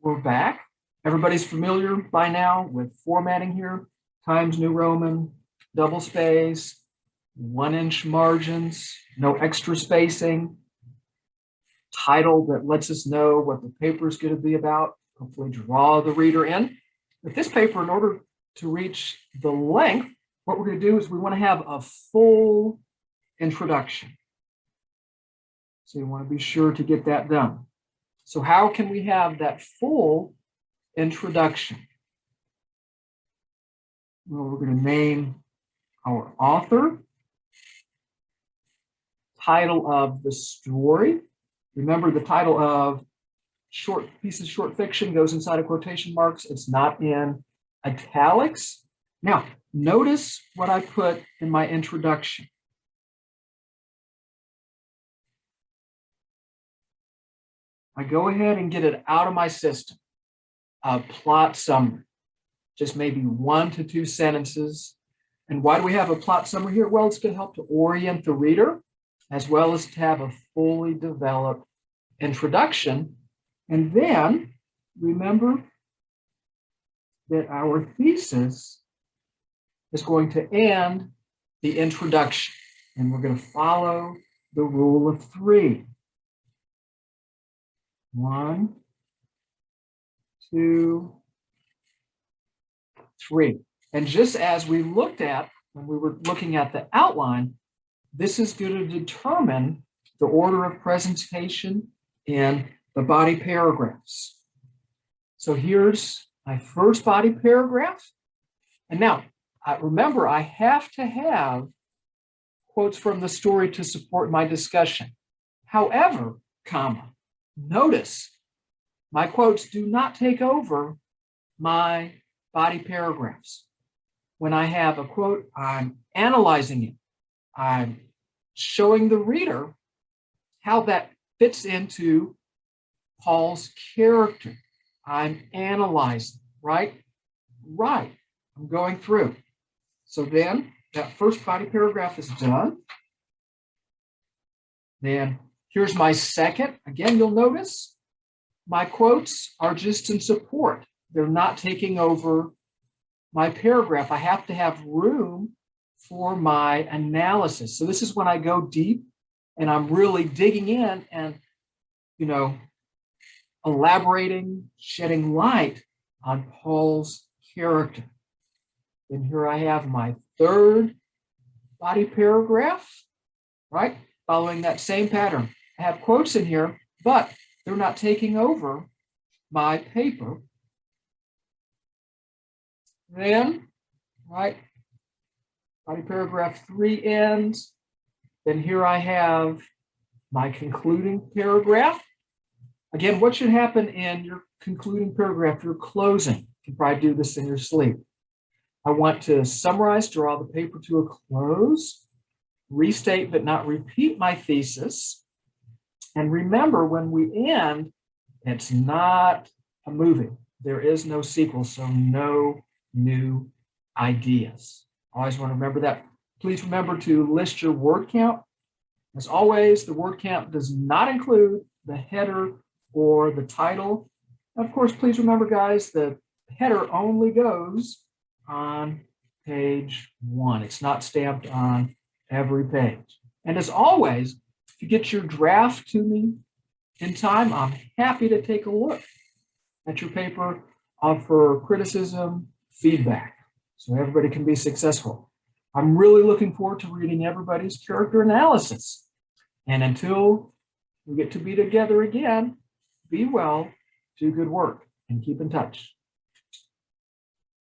we're back. Everybody's familiar by now with formatting here. Times New Roman, double space, 1-inch margins, no extra spacing. Title that lets us know what the paper is going to be about. Hopefully draw the reader in. With this paper, in order to reach the length, what we're going to do is we want to have a full introduction. So you want to be sure to get that done. So how can we have that full introduction? Well, we're going to name our author, title of the story. Remember, the title of short pieces of short fiction goes inside of quotation marks. It's not in italics. Now, notice what I put in my introduction. I go ahead and get it out of my system. A plot summary, just maybe 1 to 2 sentences. And why do we have a plot summary here? Well, it's going to help to orient the reader, as well as to have a fully developed introduction. And then remember that our thesis is going to end the introduction. And we're going to follow the rule of 3. 1, 2, 3. And just as we looked at when we were looking at the outline, this is going to determine the order of presentation in the body paragraphs. So here's my first body paragraph. And now, remember, I have to have quotes from the story to support my discussion. However, notice my quotes do not take over my body paragraphs. When I have a quote, I'm analyzing it. I'm showing the reader how that fits into Paul's character. I'm analyzing, right? Right. I'm going through. So then that first body paragraph is done. Then here's my second. Again, you'll notice my quotes are just in support. They're not taking over my paragraph. I have to have room for my analysis. So this is when I go deep and I'm really digging in and, elaborating, shedding light on Paul's character. And here I have my third body paragraph, right? Following that same pattern. I have quotes in here, but they're not taking over my paper. Then, right, body paragraph 3 ends. Then here I have my concluding paragraph. Again, what should happen in your concluding paragraph, your closing? You can probably do this in your sleep. I want to summarize, draw the paper to a close, restate but not repeat my thesis. And remember, when we end, it's not a movie. There is no sequel, so no new ideas. Always want to remember that. Please remember to list your word count. As always, the word count does not include the header or the title. Of course, please remember, guys, the header only goes on page 1. It's not stamped on every page. And as always, if you get your draft to me in time, I'm happy to take a look at your paper, offer criticism, feedback, so everybody can be successful. I'm really looking forward to reading everybody's character analysis. And until we get to be together again, be well, do good work, and keep in touch.